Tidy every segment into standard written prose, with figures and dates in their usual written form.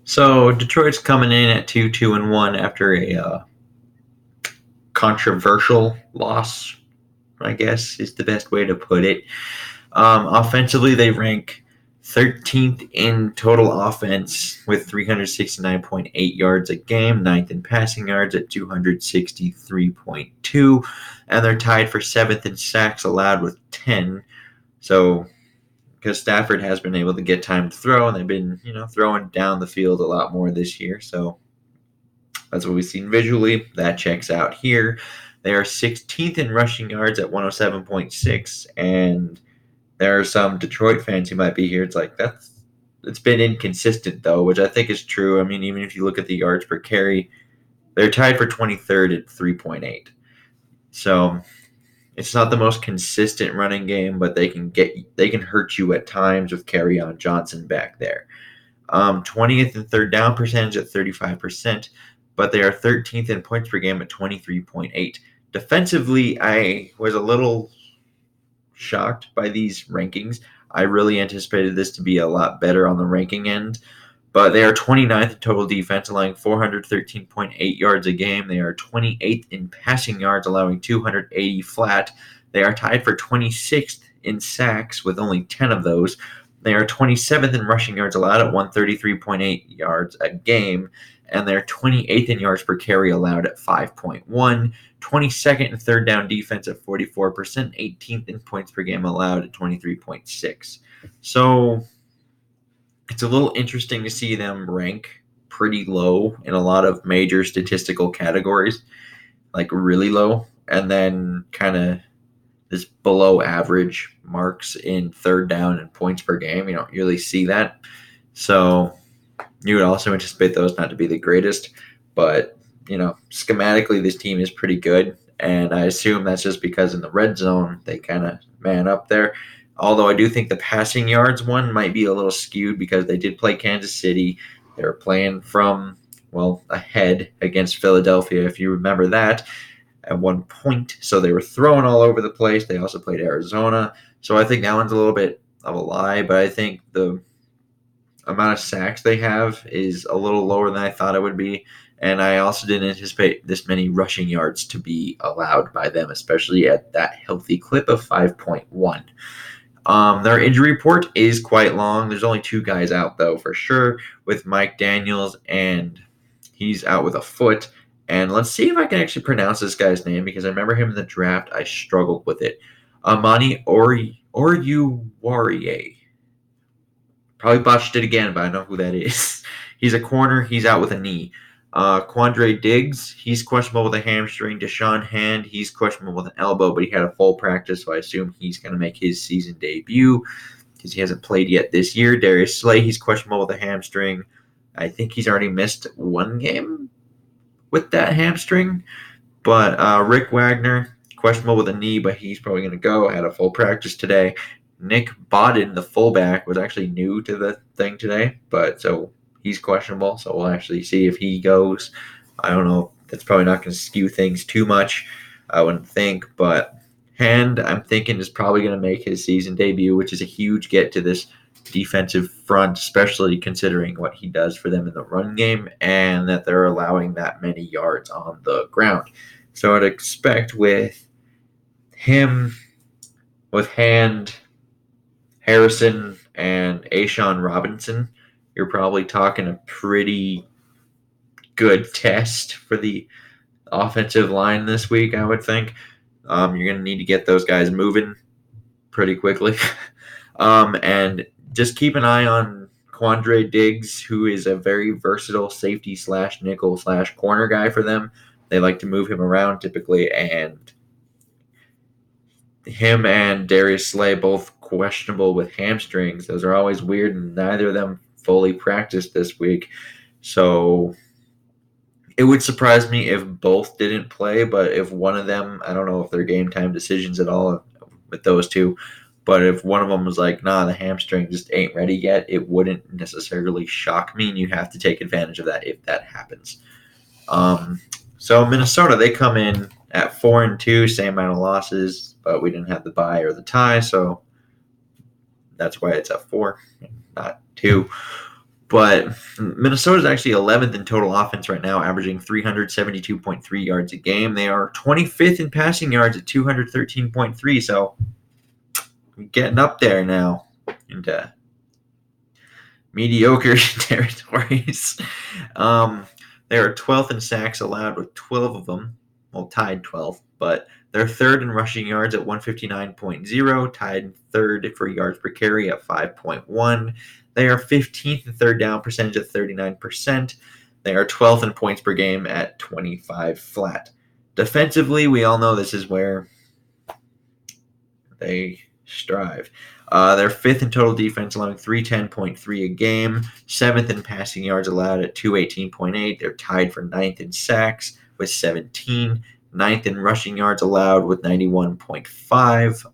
So Detroit's coming in at 2-2-1 after a controversial loss, I guess is the best way to put it. Offensively, they rank 13th in total offense with 369.8 yards a game, ninth in passing yards at 263.2, and they're tied for 7th in sacks allowed with 10. So because Stafford has been able to get time to throw, and they've been, throwing down the field a lot more this year. So that's what we've seen visually. That checks out here. They are 16th in rushing yards at 107.6, and there are some Detroit fans who might be here. It's like it's been inconsistent though, which I think is true. I mean, even if you look at the yards per carry, they're tied for 23rd at 3.8. So it's not the most consistent running game, but they can hurt you at times with Kerryon Johnson back there. 20th in third down percentage at 35%, but they are 13th in points per game at 23.8. Defensively, I was a little shocked by these rankings. I really anticipated this to be a lot better on the ranking end, but they are 29th in total defense, allowing 413.8 yards a game. They are 28th in passing yards, allowing 280 flat. They are tied for 26th in sacks with only 10 of those. They are 27th in rushing yards allowed at 133.8 yards a game, and they're 28th in yards per carry allowed at 5.1. 22nd in third down defense at 44%, 18th in points per game allowed at 23.6. So it's a little interesting to see them rank pretty low in a lot of major statistical categories, like really low, and then kind of this below average marks in third down and points per game. You don't really see that. So you would also anticipate those not to be the greatest, but schematically this team is pretty good, and I assume that's just because in the red zone they kind of man up there. Although I do think the passing yards one might be a little skewed because they did play Kansas City. They were playing from ahead against Philadelphia, if you remember that, at one point. So they were throwing all over the place. They also played Arizona. So I think that one's a little bit of a lie, but I think the amount of sacks they have is a little lower than I thought it would be. And I also didn't anticipate this many rushing yards to be allowed by them, especially at that healthy clip of 5.1. Their injury report is quite long. There's only two guys out, though, for sure, with Mike Daniels, and he's out with a foot. And let's see if I can actually pronounce this guy's name, because I remember him in the draft. I struggled with it. Amani Oruwariye. Probably botched it again, but I know who that is. He's a corner. He's out with a knee. Quandre Diggs, he's questionable with a hamstring. Deshaun Hand, he's questionable with an elbow, but he had a full practice, so I assume he's going to make his season debut because he hasn't played yet this year. Darius Slay, he's questionable with a hamstring. I think he's already missed one game with that hamstring. But Rick Wagner, questionable with a knee, but he's probably going to go. Had a full practice today. Nick Bodden, the fullback, was actually new to the thing today, but so he's questionable. So we'll actually see if he goes. I don't know. That's probably not going to skew things too much, I wouldn't think. But Hand, I'm thinking, is probably going to make his season debut, which is a huge get to this defensive front, especially considering what he does for them in the run game and that they're allowing that many yards on the ground. So I'd expect with him, with Hand, Harrison, and Ashawn Robinson, you're probably talking a pretty good test for the offensive line this week, I would think. You're going to need to get those guys moving pretty quickly. And just keep an eye on Quandre Diggs, who is a very versatile safety / nickel / corner guy for them. They like to move him around typically, and him and Darius Slay both questionable with hamstrings. Those are always weird, and neither of them fully practiced this week. So it would surprise me if both didn't play, but if one of them, I don't know if they're game time decisions at all with those two, but if one of them was like, nah, the hamstring just ain't ready yet, it wouldn't necessarily shock me, and you have to take advantage of that if that happens. So Minnesota, they come in at 4-2, same amount of losses, but we didn't have the bye or the tie, so that's why it's at 4, not 2. But Minnesota's actually 11th in total offense right now, averaging 372.3 yards a game. They are 25th in passing yards at 213.3, so getting up there now into mediocre territories. They are 12th in sacks allowed with 12 of them, well, tied 12th, but they're third in rushing yards at 159.0, tied third for yards per carry at 5.1. They are 15th in third down percentage at 39%. They are 12th in points per game at 25 flat. Defensively, we all know this is where they strive. They're fifth in total defense, allowing 310.3 a game, seventh in passing yards allowed at 218.8. They're tied for ninth in sacks with 17, ninth in rushing yards allowed with 91.5,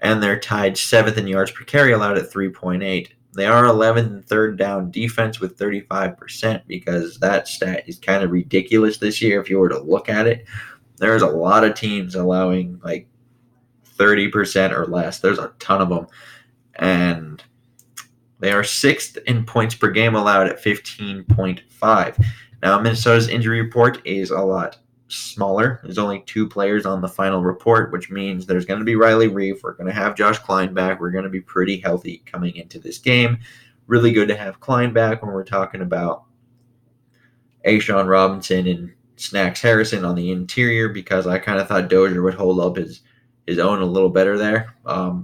and they're tied seventh in yards per carry allowed at 3.8. They are 11th in third down defense with 35% because that stat is kind of ridiculous this year if you were to look at it. There's a lot of teams allowing like 30% or less. There's a ton of them. And they are sixth in points per game allowed at 15.5. Now, Minnesota's injury report is a lot smaller. There's only 2 players on the final report, which means there's going to be Riley Reef. We're going to have Josh Klein back. We're going to be pretty healthy coming into this game. Really good to have Klein back when we're talking about Ashawn Robinson and Snacks Harrison on the interior, because I kind of thought Dozier would hold up his own a little better there.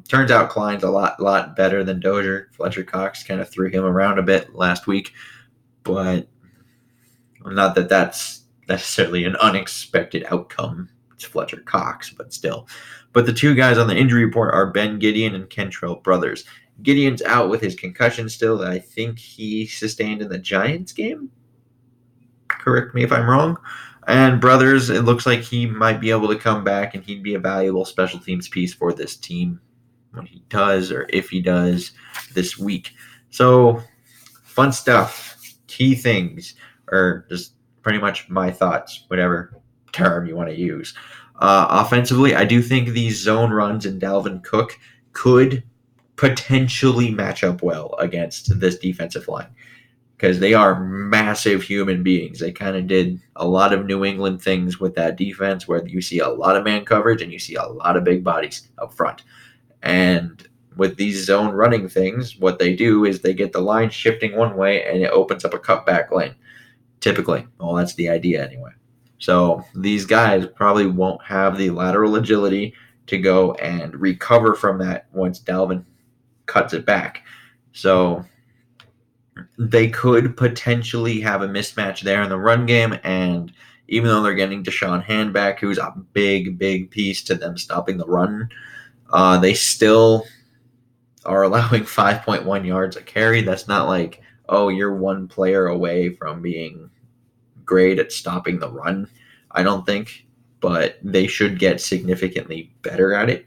Turns out Klein's a lot better than Dozier. Fletcher Cox kind of threw him around a bit last week, but not that that's necessarily an unexpected outcome. It's Fletcher Cox, but still. But the 2 guys on the injury report are Ben Gideon and Kentrell Brothers. Gideon's out with his concussion still that I think he sustained in the Giants game. Correct me if I'm wrong. And Brothers, it looks like he might be able to come back and he'd be a valuable special teams piece for this team when he does, or if he does this week. So, fun stuff. Key things, or just pretty much my thoughts, whatever term you want to use. Offensively, I do think these zone runs in Dalvin Cook could potentially match up well against this defensive line, because they are massive human beings. They kind of did a lot of New England things with that defense where you see a lot of man coverage and you see a lot of big bodies up front. And with these zone running things, what they do is they get the line shifting one way and it opens up a cutback lane, typically. Well, that's the idea anyway. So these guys probably won't have the lateral agility to go and recover from that once Dalvin cuts it back. So they could potentially have a mismatch there in the run game, and even though they're getting Deshaun Hand back, who's a big piece to them stopping the run, they still are allowing 5.1 yards a carry. That's not like, oh, you're one player away from being great at stopping the run, I don't think, but they should get significantly better at it.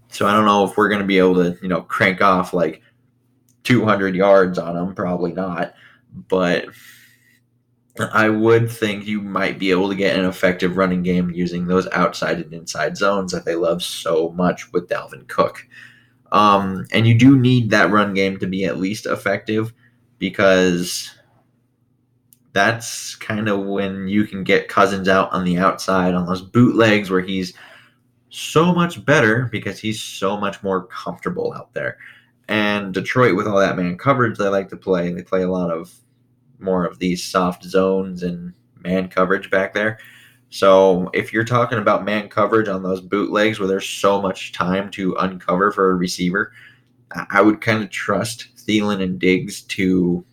So I don't know if we're going to be able to, crank off like 200 yards on them, probably not, but I would think you might be able to get an effective running game using those outside and inside zones that they love so much with Dalvin Cook. And you do need that run game to be at least effective, because that's kind of when you can get Cousins out on the outside on those bootlegs where he's so much better because he's so much more comfortable out there. And Detroit, with all that man coverage they like to play, they play a lot of more of these soft zones and man coverage back there. So if you're talking about man coverage on those bootlegs where there's so much time to uncover for a receiver, I would kind of trust Thielen and Diggs to,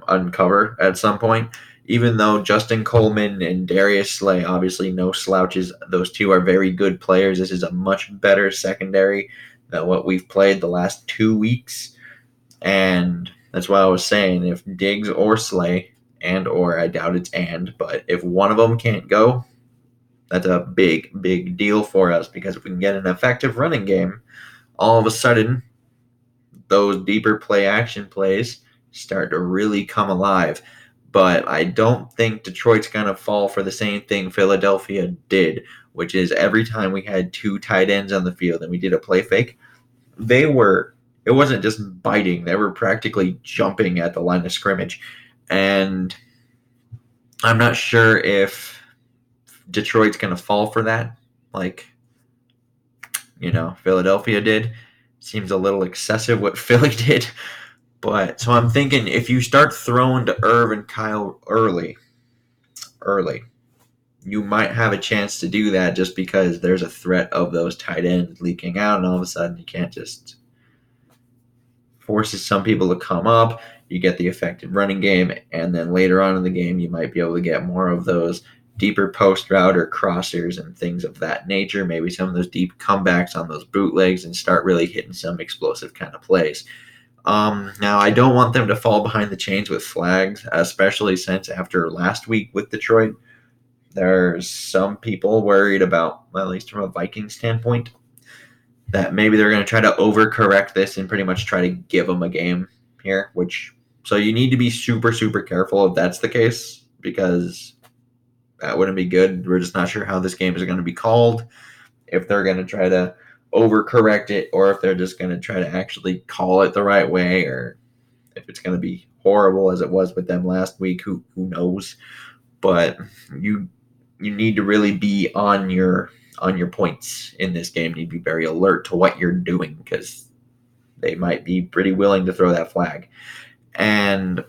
uncover at some point. Even though Justin Coleman and Darius Slay, obviously no slouches, those 2 are very good players. This is a much better secondary than what we've played the last 2 weeks. And that's why I was saying, if Diggs or Slay, or I doubt it's but if one of them can't go, that's a big deal for us, because if we can get an effective running game, all of a sudden those deeper play action plays start to really come alive. But I don't think Detroit's going to fall for the same thing Philadelphia did, which is every time we had 2 tight ends on the field and we did a play fake, it it wasn't just biting; they were practically jumping at the line of scrimmage, and I'm not sure if Detroit's going to fall for that, like Philadelphia did. Seems a little excessive what Philly did, but so I'm thinking if you start throwing to Irv and Kyle early, you might have a chance to do that just because there's a threat of those tight ends leaking out, and all of a sudden you can't just forces some people to come up. You get the effective running game, and then later on in the game, you might be able to get more of those deeper post route or crossers and things of that nature. Maybe some of those deep comebacks on those bootlegs and start really hitting some explosive kind of plays. Now, I don't want them to fall behind the chains with flags, especially since after last week with Detroit, there's some people worried about, well, at least from a Viking standpoint, that maybe they're going to try to overcorrect this and pretty much try to give them a game here, so you need to be super, super careful if that's the case, because that wouldn't be good. We're just not sure how this game is going to be called, if they're going to try to overcorrect it or if they're just going to try to actually call it the right way, or if it's going to be horrible as it was with them last week. Who knows? But you need to really be on your points in this game. You need to be very alert to what you're doing, because they might be pretty willing to throw that flag. And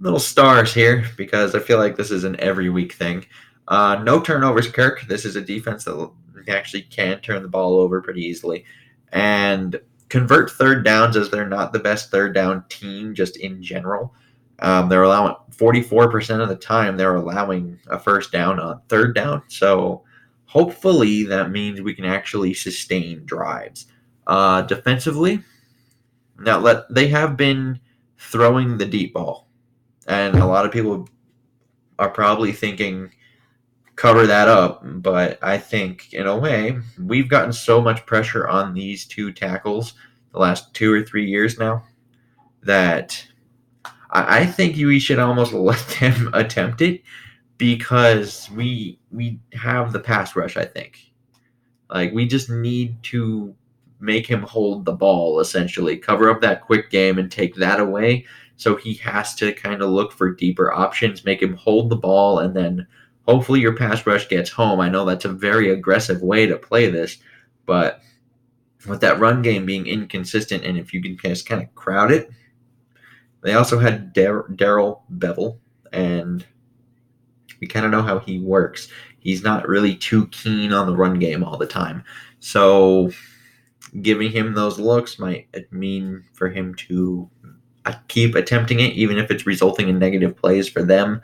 little stars here, because I feel like this is an every week thing. No turnovers, Kirk. This is a defense that actually can turn the ball over pretty easily and convert third downs, as they're not the best third down team just in general. They're allowing 44% of the time they're allowing a first down on third down. So hopefully that means we can actually sustain drives. Defensively, now they have been throwing the deep ball, and a lot of people are probably thinking cover that up, but I think in a way we've gotten so much pressure on these two tackles the last 2 or 3 years now that I think we should almost let them attempt it, because we have the pass rush. I think, like, we just need to make him hold the ball, essentially cover up that quick game and take that away, so he has to kind of look for deeper options, make him hold the ball, and then hopefully your pass rush gets home. I know that's a very aggressive way to play this, but with that run game being inconsistent, and if you can just kind of crowd it. They also had Daryl Bevel, and we kind of know how he works. He's not really too keen on the run game all the time. So giving him those looks might mean for him to keep attempting it, even if it's resulting in negative plays for them.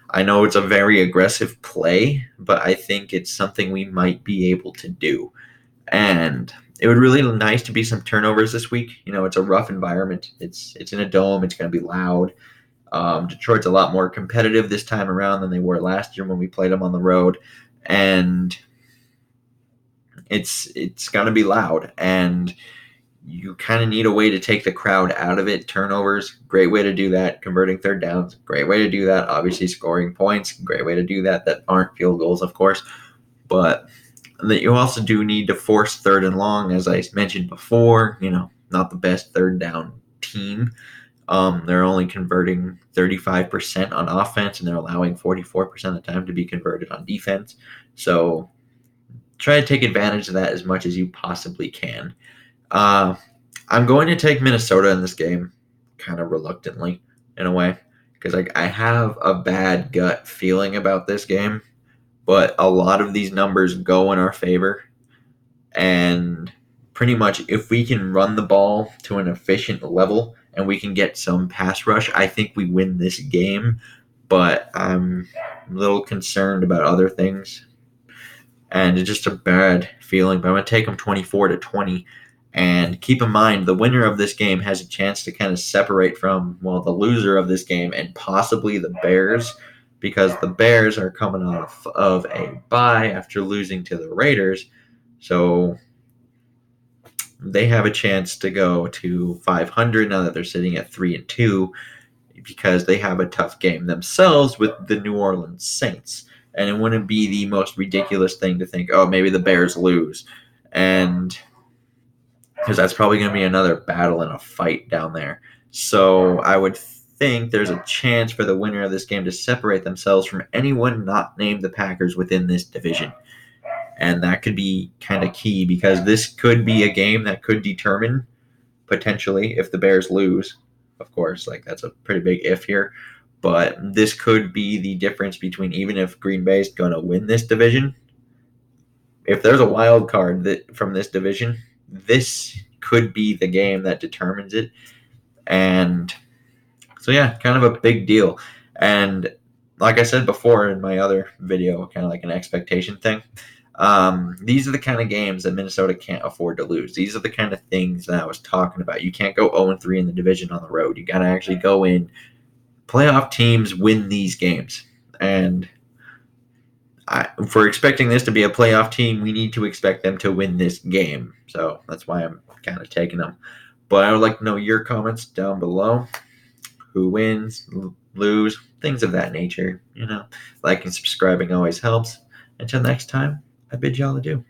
I know it's a very aggressive play, but I think it's something we might be able to do. And it would really be nice to be some turnovers this week. It's a rough environment. It's in a dome. It's going to be loud. Detroit's a lot more competitive this time around than they were last year when we played them on the road, and it's going to be loud. And you kind of need a way to take the crowd out of it. Turnovers, great way to do that. Converting third downs, great way to do that. Obviously, scoring points, great way to do that. That aren't field goals, of course, but that you also do need to force third and long, as I mentioned before. Not the best third down team. They're only converting 35% on offense, and they're allowing 44% of the time to be converted on defense. So try to take advantage of that as much as you possibly can. I'm going to take Minnesota in this game, kind of reluctantly, in a way, because I have a bad gut feeling about this game, but a lot of these numbers go in our favor, and pretty much if we can run the ball to an efficient level and we can get some pass rush, I think we win this game. But I'm a little concerned about other things, and it's just a bad feeling. But I'm going to take them 24-20. And keep in mind, the winner of this game has a chance to kind of separate from, well, the loser of this game and possibly the Bears, because the Bears are coming off of a bye after losing to the Raiders. So they have a chance to go to 500 now that they're sitting at 3-2, because they have a tough game themselves with the New Orleans Saints. And it wouldn't be the most ridiculous thing to think, oh, maybe the Bears lose. And because that's probably going to be another battle and a fight down there. So I would think there's a chance for the winner of this game to separate themselves from anyone not named the Packers within this division. And that could be kind of key because this could be a game that could determine potentially if the Bears lose. Of course, like that's a pretty big if here. But this could be the difference between even if Green Bay is going to win this division, if there's a wild card that from this division, this could be the game that determines it. And so, yeah, kind of a big deal. And like I said before in my other video, kind of like an expectation thing, these are the kind of games that Minnesota can't afford to lose. These are the kind of things that I was talking about. You can't go 0-3 in the division on the road. You got to actually go in. Playoff teams win these games. And if we're expecting this to be a playoff team, we need to expect them to win this game. So that's why I'm kind of taking them. But I would like to know your comments down below. Who wins, lose, things of that nature. Liking, subscribing always helps. Until next time, I bid y'all adieu.